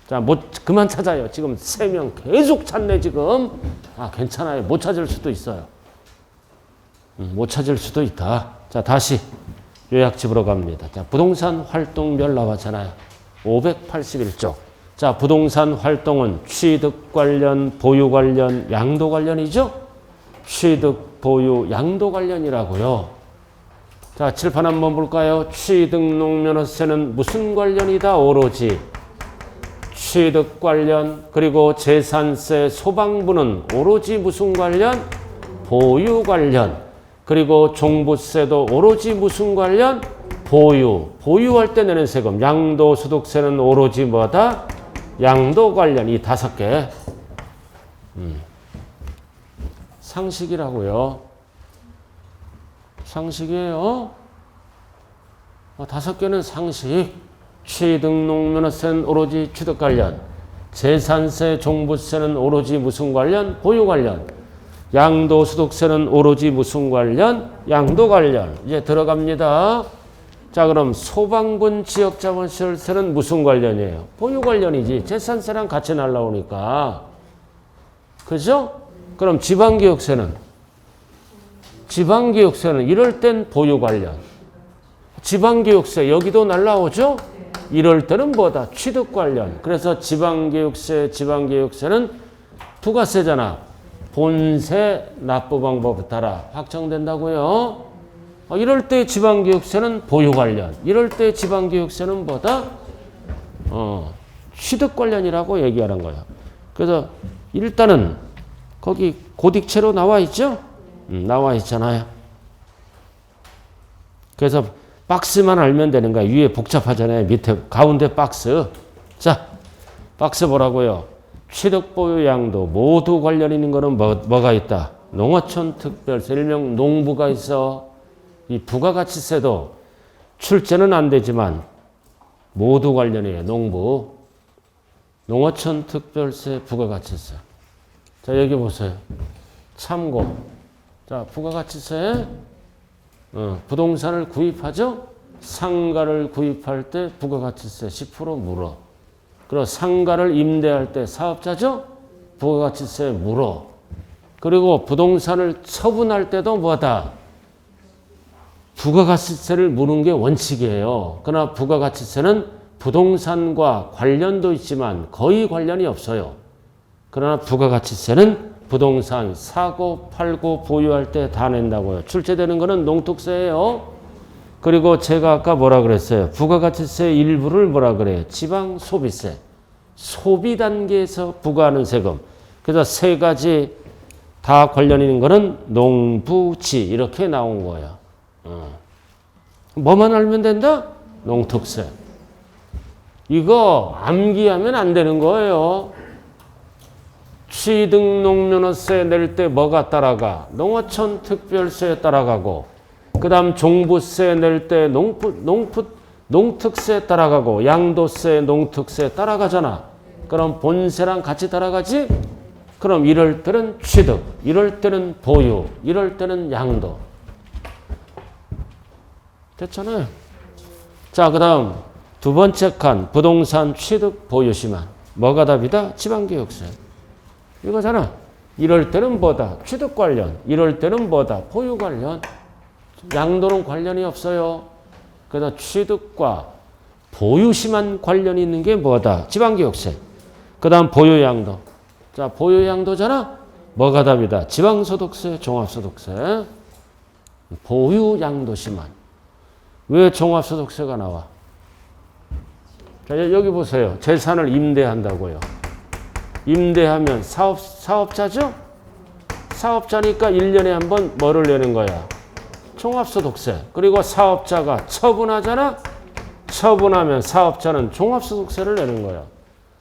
[SPEAKER 1] 자, 그만 찾아요. 지금 3명 계속 찾네 지금. 괜찮아요. 못 찾을 수도 있어요. 못 찾을 수도 있다. 자, 다시 요약집으로 갑니다. 자, 부동산 활동별 나왔잖아요. 581쪽. 자, 부동산 활동은 취득 관련, 보유 관련, 양도 관련이죠? 취득, 보유, 양도 관련이라고요. 자, 칠판 한번 볼까요? 취득농면허세는 무슨 관련이다? 오로지 취득 관련. 그리고 재산세 소방부는 오로지 무슨 관련? 보유 관련. 그리고 종부세도 오로지 무슨 관련? 보유. 보유할 때 내는 세금. 양도소득세는 오로지 뭐다? 양도 관련. 이 5개. 상식이라고요. 상식이에요. 5개는 상식. 취득농면허세는 오로지 취득 관련. 재산세, 종부세는 오로지 무슨 관련? 보유 관련. 양도소득세는 오로지 무슨 관련? 양도 관련. 이제 들어갑니다. 자, 그럼 소방분 지역자본시설세는 무슨 관련이에요? 보유 관련이지. 재산세랑 같이 날라오니까. 그죠? 그럼 지방교육세는 이럴 땐 보유 관련. 지방교육세 여기도 날라오죠? 이럴 때는 뭐다? 취득 관련. 그래서 지방교육세는 부가세잖아. 본세 납부 방법에 따라 확정된다고요. 이럴 때 지방교육세는 보유 관련, 이럴 때 지방교육세는 뭐다? 취득 관련이라고 얘기하는 거예요. 그래서 일단은 거기 고딕체로 나와 있죠? 나와 있잖아요. 그래서 박스만 알면 되는 거야. 위에 복잡하잖아요. 밑에 가운데 박스. 자, 박스 보라고요. 취득, 보유, 양도 모두 관련 있는 거는 뭐가 있다? 농어촌 특별세, 일명 농부가 있어. 이 부가가치세도 출제는 안 되지만 모두 관련이에요. 농부. 농어촌 특별세, 부가가치세. 자, 여기 보세요. 참고. 자, 부가가치세. 부동산을 구입하죠? 상가를 구입할 때 부가가치세 10% 물어. 그리고 상가를 임대할 때 사업자죠? 부가가치세 물어. 그리고 부동산을 처분할 때도 뭐다? 부가가치세를 물은 게 원칙이에요. 그러나 부가가치세는 부동산과 관련도 있지만 거의 관련이 없어요. 그러나 부가가치세는 부동산 사고, 팔고, 보유할 때 다 낸다고요. 출제되는 거는 농특세예요. 그리고 제가 아까 뭐라 그랬어요? 부가가치세 일부를 뭐라 그래요? 지방소비세. 소비 단계에서 부과하는 세금. 그래서 세 가지 다 관련 있는 거는 농부지 이렇게 나온 거예요. 뭐만 알면 된다? 농특세. 이거 암기하면 안 되는 거예요. 취득농면허세 낼 때 뭐가 따라가? 농어촌 특별세 따라가고, 그 다음 종부세 낼 때 농특세 따라가고, 양도세, 농특세 따라가잖아. 그럼 본세랑 같이 따라가지? 그럼 이럴 때는 취득, 이럴 때는 보유, 이럴 때는 양도. 됐잖아요. 자, 그 다음 두 번째 칸 부동산 취득 보유시만. 뭐가 답이다? 지방교육세. 이거잖아. 이럴 때는 뭐다? 취득 관련. 이럴 때는 뭐다? 보유 관련. 양도는 관련이 없어요. 그래서 취득과 보유시만 관련이 있는 게 뭐다? 지방교육세. 그 다음 보유양도. 자, 보유양도잖아. 뭐가 답이다? 지방소득세, 종합소득세. 보유양도시만. 왜 종합소득세가 나와? 자, 여기 보세요. 재산을 임대한다고요. 임대하면 사업자죠? 사업자니까 1년에 한 번 뭐를 내는 거야? 종합소득세. 그리고 사업자가 처분하잖아? 처분하면 사업자는 종합소득세를 내는 거야.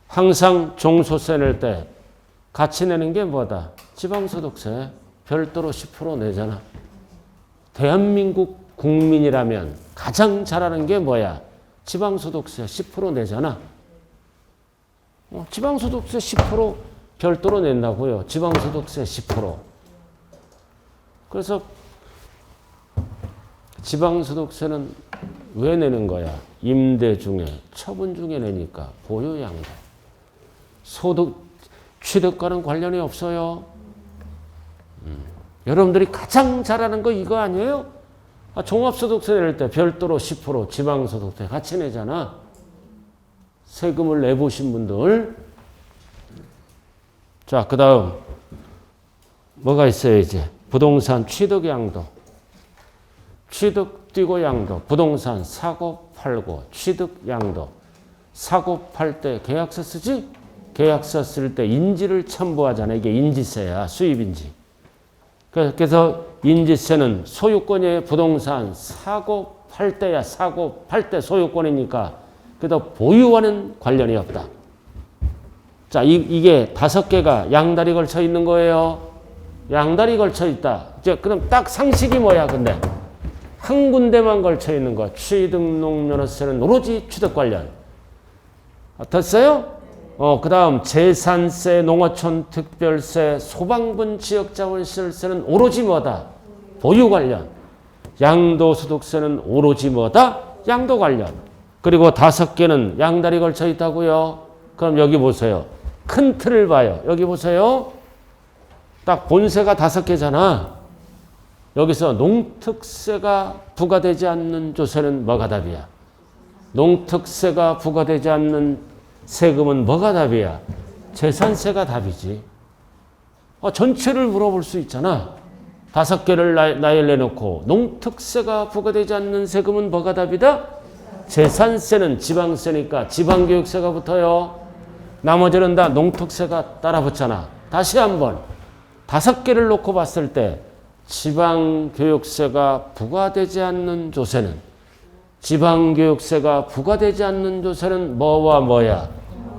[SPEAKER 1] 항상 종소세 낼 때 같이 내는 게 뭐다? 지방소득세. 별도로 10% 내잖아. 대한민국 국민이라면 가장 잘하는 게 뭐야? 지방소득세 10% 내잖아. 지방소득세 10% 별도로 낸다고요. 지방소득세 10%. 그래서 지방소득세는 왜 내는 거야? 임대 중에, 처분 중에 내니까. 보유양도. 소득, 취득과는 관련이 없어요. 여러분들이 가장 잘하는 거 이거 아니에요? 종합소득세 낼 때 별도로 10% 지방소득세 같이 내잖아. 세금을 내보신 분들. 자, 그 다음 뭐가 있어요 이제? 부동산 취득양도. 취득 띄고 양도. 부동산 사고 팔고 취득양도. 사고 팔 때 계약서 쓰지? 계약서 쓸 때 인지를 첨부하잖아. 이게 인지세야. 수입인지. 그래서 인지세는 소유권의 부동산 사고 팔 때야. 사고 팔 때 소유권이니까. 그래도 보유와는 관련이 없다. 자, 이게 5개가 양다리 걸쳐 있는 거예요. 양다리 걸쳐 있다. 이제 그럼 딱 상식이 뭐야, 근데? 한 군데만 걸쳐 있는 거. 취득농면허세는 오로지 취득 관련. 됐어요? 그 다음 재산세, 농어촌 특별세, 소방분 지역자원시설세는 오로지 뭐다? 보유 관련. 양도소득세는 오로지 뭐다? 양도 관련. 그리고 5개는 양다리 걸쳐 있다고요. 그럼 여기 보세요. 큰 틀을 봐요. 여기 보세요. 딱 본세가 5개잖아. 여기서 농특세가 부과되지 않는 조세는 뭐가 답이야? 농특세가 부과되지 않는 세금은 뭐가 답이야? 재산세가 답이지. 전체를 물어볼 수 있잖아. 5개를 나열해놓고 농특세가 부과되지 않는 세금은 뭐가 답이다? 재산세는 지방세니까 지방교육세가 붙어요. 나머지는 다 농특세가 따라 붙잖아. 다시 한번 5개를 놓고 봤을 때 지방교육세가 부과되지 않는 조세는 지방교육세가 부과되지 않는 조세는 뭐와 뭐야?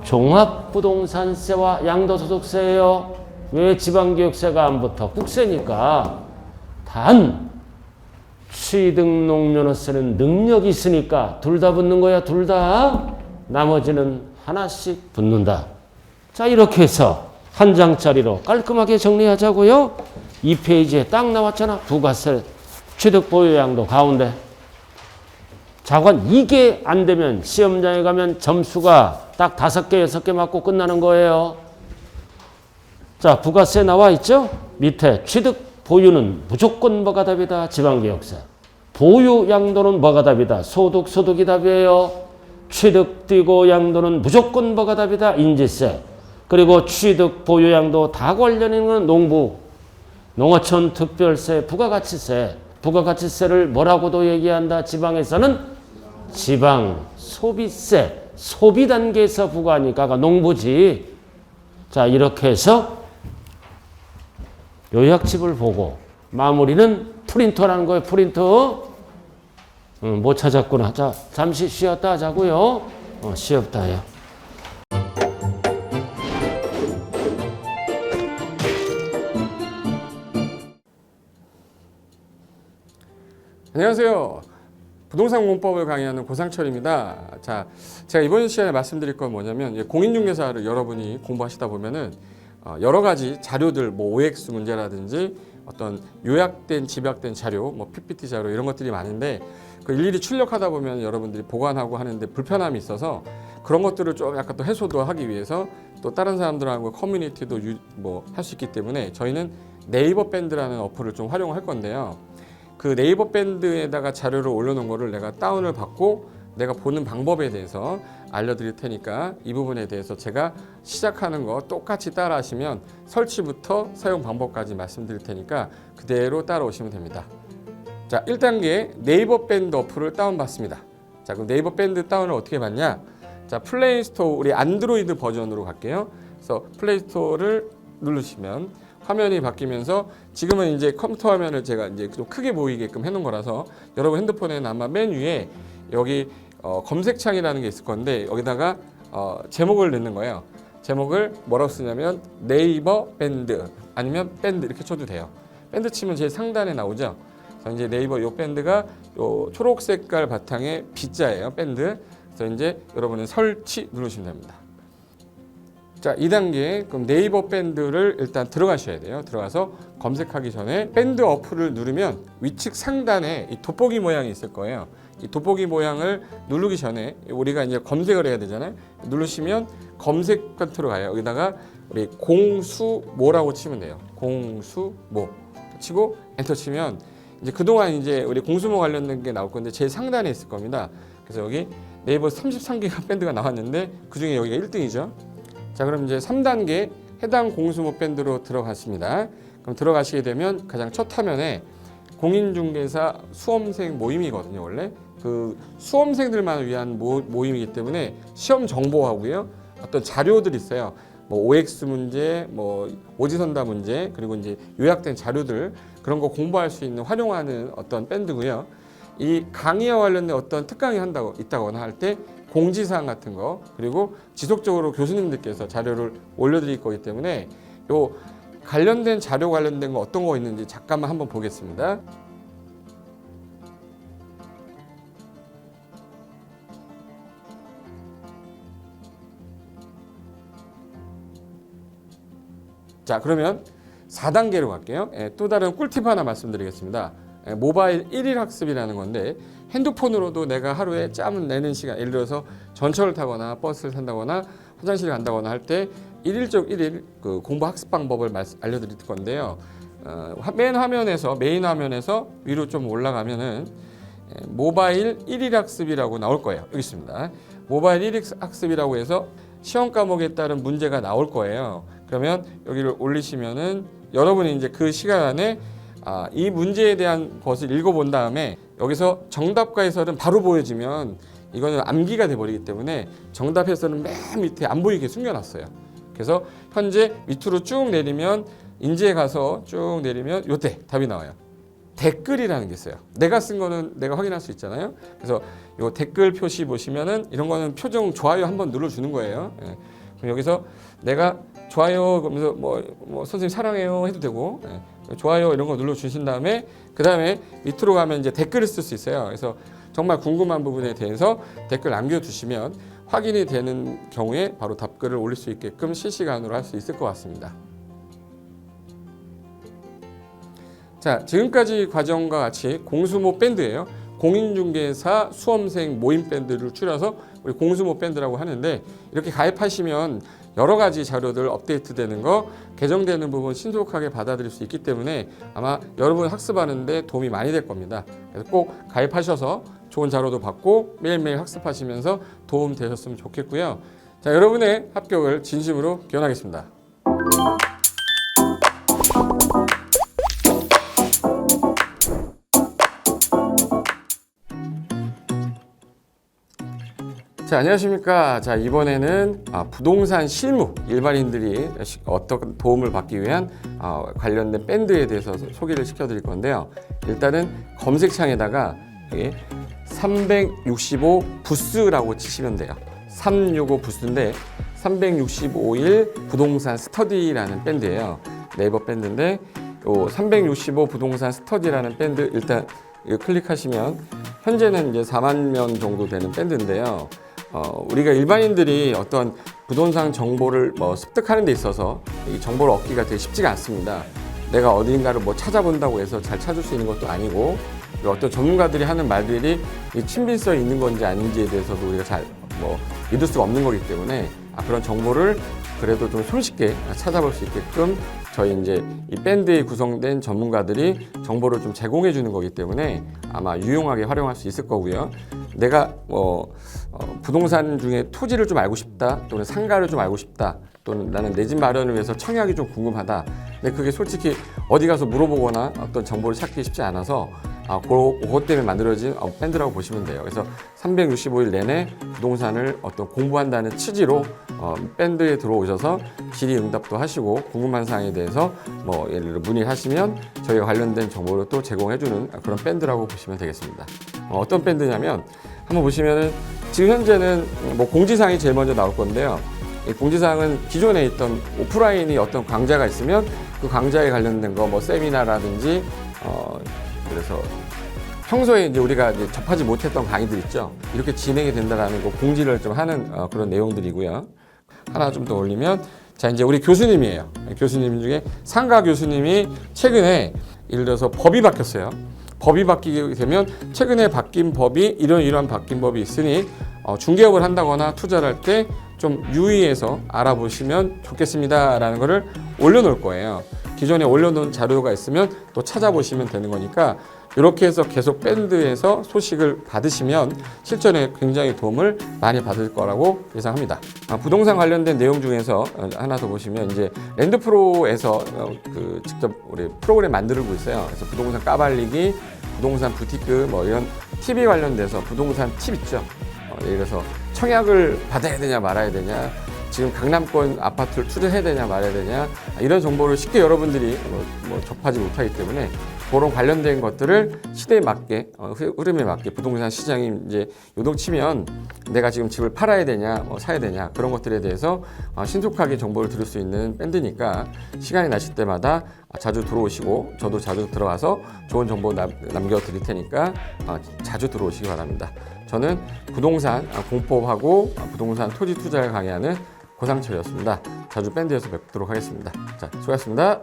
[SPEAKER 1] 종합부동산세와 양도소득세예요. 왜 지방교육세가 안 붙어? 국세니까. 단 취득농면허세는 능력이 있으니까 둘 다 붙는 거야. 둘 다. 나머지는 하나씩 붙는다. 자, 이렇게 해서 한 장짜리로 깔끔하게 정리하자고요. 2페이지에 딱 나왔잖아. 부가세 취득보유양도 가운데. 자관 이게 안 되면 시험장에 가면 점수가 딱 5개, 6개 맞고 끝나는 거예요. 자, 부가세 나와 있죠? 밑에 취득 보유는 무조건 뭐가 답이다? 지방교육세. 보유 양도는 뭐가 답이다? 소득이 답이에요. 취득 띄고 양도는 무조건 뭐가 답이다? 인지세. 그리고 취득 보유 양도 다 관련있는 건 농부, 농어촌 특별세, 부가가치세. 부가가치세를 뭐라고도 얘기한다? 지방에서는 지방 소비세. 소비 단계에서 부과하니까 농부지. 자, 이렇게 해서 요약집을 보고 마무리는 프린터라는 거예요. 프린터. 못 찾았구나. 자, 잠시 쉬었다 하자고요. 쉬었다 해요.
[SPEAKER 2] 안녕하세요. 부동산 공법을 강의하는 고상철입니다. 자, 제가 이번 시간에 말씀드릴 건 뭐냐면 공인중개사를 여러분이 공부하시다 보면은 여러 가지 자료들, 뭐 OX 문제라든지 어떤 요약된, 집약된 자료, 뭐 PPT 자료 이런 것들이 많은데 그 일일이 출력하다 보면 여러분들이 보관하고 하는데 불편함이 있어서 그런 것들을 좀 약간 또 해소도 하기 위해서 또 다른 사람들하고 커뮤니티도 뭐 할 수 있기 때문에 저희는 네이버 밴드라는 어플을 좀 활용할 건데요. 그 네이버 밴드에다가 자료를 올려놓은 거를 내가 다운을 받고 내가 보는 방법에 대해서 알려드릴 테니까 이 부분에 대해서 제가 시작하는 거 똑같이 따라 하시면 설치부터 사용 방법까지 말씀드릴 테니까 그대로 따라오시면 됩니다. 자, 1단계 네이버 밴드 어플을 다운받습니다. 자, 그럼 네이버 밴드 다운을 어떻게 받냐? 자, 플레이스토어, 우리 안드로이드 버전으로 갈게요. 그래서 플레이스토어를 누르시면 화면이 바뀌면서 지금은 이제 컴퓨터 화면을 제가 이제 좀 크게 보이게끔 해놓은 거라서 여러분 핸드폰에는 아마 맨 위에 여기 검색창이라는 게 있을 건데 여기다가 제목을 넣는 거예요. 제목을 뭐라고 쓰냐면 네이버 밴드 아니면 밴드 이렇게 쳐도 돼요. 밴드 치면 제일 상단에 나오죠. 그래서 이제 네이버 요 밴드가 요 초록 색깔 바탕에 B자예요. 밴드. 그래서 이제 여러분은 설치 누르시면 됩니다. 자, 2단계 그럼 네이버 밴드를 일단 들어가셔야 돼요. 들어가서 검색하기 전에 밴드 어플을 누르면 위측 상단에 이 돋보기 모양이 있을 거예요. 이 돋보기 모양을 누르기 전에 우리가 이제 검색을 해야 되잖아요. 누르시면 검색 컨트로 가요. 여기다가 우리 공수모라고 치면 돼요. 공수모 치고 엔터 치면 이제 그동안 이제 우리 공수모 관련된 게 나올 건데 제일 상단에 있을 겁니다. 그래서 여기 네이버 33개가 밴드가 나왔는데 그 중에 여기가 1등이죠. 자, 그럼 이제 3단계 해당 공수모 밴드로 들어갔습니다. 그럼 들어가시게 되면 가장 첫 화면에 공인중개사 수험생 모임이거든요. 원래 그 수험생들만 위한 모임이기 때문에 시험 정보하고요. 어떤 자료들이 있어요. 뭐 OX 문제, 뭐 오지선다 문제, 그리고 이제 요약된 자료들 그런 거 공부할 수 있는 활용하는 어떤 밴드고요. 이 강의와 관련된 어떤 특강이 있다거나 할 때 공지사항 같은 거 그리고 지속적으로 교수님들께서 자료를 올려드릴 거기 때문에 요 관련된 자료 관련된 거 어떤 거 있는지 잠깐만 한번 보겠습니다. 자, 그러면 4단계로 갈게요. 또 다른 꿀팁 하나 말씀드리겠습니다. 모바일 1일 학습이라는 건데 핸드폰으로도 내가 하루에 짬을 내는 시간, 예를 들어서 전철을 타거나 버스를 탄다거나 화장실 간다거나 할 때 1일 그 공부 학습 방법을 알려드릴 건데요. 메인 화면에서 위로 좀 올라가면은 모바일 1일 학습이라고 나올 거예요. 여기 있습니다. 모바일 1일 학습이라고 해서 시험 과목에 따른 문제가 나올 거예요. 그러면 여기를 올리시면은 여러분이 이제 그 시간 안에 이 문제에 대한 것을 읽어본 다음에 여기서 정답과 해설은 바로 보여지면 이거는 암기가 돼버리기 때문에 정답 해설은 맨 밑에 안 보이게 숨겨놨어요. 그래서 현재 밑으로 쭉 내리면 인지에 가서 쭉 내리면 요때 답이 나와요. 댓글이라는 게 있어요. 내가 쓴 거는 내가 확인할 수 있잖아요. 그래서 요 댓글 표시 보시면은 이런 거는 표정 좋아요 한번 눌러주는 거예요. 예. 그럼 여기서 내가 좋아요 그러면서 뭐 선생님 사랑해요 해도 되고 좋아요 이런 거 눌러주신 다음에 그 다음에 밑으로 가면 이제 댓글을 쓸 수 있어요. 그래서 정말 궁금한 부분에 대해서 댓글 남겨주시면 확인이 되는 경우에 바로 답글을 올릴 수 있게끔 실시간으로 할 수 있을 것 같습니다. 자, 지금까지 과정과 같이 공수모 밴드예요. 공인중개사 수험생 모임 밴드를 줄여서 우리 공수모 밴드라고 하는데 이렇게 가입하시면 여러 가지 자료들 업데이트되는 거, 개정되는 부분 신속하게 받아들일 수 있기 때문에 아마 여러분 학습하는데 도움이 많이 될 겁니다. 그래서 꼭 가입하셔서 좋은 자료도 받고 매일매일 학습하시면서 도움 되셨으면 좋겠고요. 자, 여러분의 합격을 진심으로 기원하겠습니다. 자, 안녕하십니까. 자, 이번에는 부동산 실무, 일반인들이 어떤 도움을 받기 위한 관련된 밴드에 대해서 소개를 시켜드릴 건데요. 일단은 검색창에다가 여기 365 부스라고 치시면 돼요. 365 부스인데 365일 부동산 스터디라는 밴드예요. 네이버 밴드인데 요 365 부동산 스터디라는 밴드 일단 이거 클릭하시면 현재는 이제 4만 명 정도 되는 밴드인데요. 우리가 일반인들이 어떤 부동산 정보를 습득하는 데 있어서 이 정보를 얻기가 되게 쉽지가 않습니다. 내가 어딘가를 찾아본다고 해서 잘 찾을 수 있는 것도 아니고 어떤 전문가들이 하는 말들이 친밀성이 있는 건지 아닌지에 대해서도 우리가 잘 믿을 수가 없는 거기 때문에 그런 정보를 그래도 좀 손쉽게 찾아볼 수 있게끔 저희 이제 이 밴드에 구성된 전문가들이 정보를 좀 제공해 주는 거기 때문에 아마 유용하게 활용할 수 있을 거고요. 내가 부동산 중에 토지를 좀 알고 싶다 또는 상가를 좀 알고 싶다 또는 나는 내 집 마련을 위해서 청약이 좀 궁금하다. 근데 그게 솔직히 어디 가서 물어보거나 어떤 정보를 찾기 쉽지 않아서 그것 때문에 만들어진 밴드라고 보시면 돼요. 그래서 365일 내내 부동산을 어떤 공부한다는 취지로 밴드에 들어오셔서 질의응답도 하시고 궁금한 사항에 대해서 예를 들어 문의하시면 저희가 관련된 정보를 또 제공해주는 그런 밴드라고 보시면 되겠습니다. 어떤 밴드냐면 한번 보시면은 지금 현재는 공지사항이 제일 먼저 나올 건데요. 이 공지사항은 기존에 있던 오프라인이 어떤 강좌가 있으면 그 강좌에 관련된 거 세미나라든지 그래서 평소에 이제 우리가 이제 접하지 못했던 강의들 있죠. 이렇게 진행이 된다라는 거 공지를 좀 하는 그런 내용들이고요. 하나 좀 더 올리면 자 이제 우리 교수님이에요. 교수님 중에 상가 교수님이 최근에 예를 들어서 법이 바뀌었어요. 법이 바뀌게 되면 최근에 바뀐 법이 이러한 바뀐 법이 있으니 중개업을 한다거나 투자를 할 때 좀 유의해서 알아보시면 좋겠습니다라는 거를 올려놓을 거예요. 기존에 올려놓은 자료가 있으면 또 찾아보시면 되는 거니까 이렇게 해서 계속 밴드에서 소식을 받으시면 실전에 굉장히 도움을 많이 받을 거라고 예상합니다. 부동산 관련된 내용 중에서 하나 더 보시면 이제 랜드프로에서 직접 우리 프로그램 만들고 있어요. 그래서 부동산 까발리기, 부동산 부티크 이런 TV 관련돼서 부동산 팁 있죠. 예를 들어서 청약을 받아야 되냐 말아야 되냐, 지금 강남권 아파트를 투자해야 되냐 말아야 되냐 이런 정보를 쉽게 여러분들이 접하지 못하기 때문에 그런 관련된 것들을 시대에 맞게 흐름에 맞게 부동산 시장이 이제 요동치면 내가 지금 집을 팔아야 되냐 사야 되냐 그런 것들에 대해서 신속하게 정보를 들을 수 있는 밴드니까 시간이 나실 때마다 자주 들어오시고 저도 자주 들어와서 좋은 정보 남겨드릴 테니까 자주 들어오시기 바랍니다. 저는 부동산 공법하고 부동산 토지 투자를 강의하는 고상철이었습니다. 자주 밴드에서 뵙도록 하겠습니다. 자, 수고하셨습니다.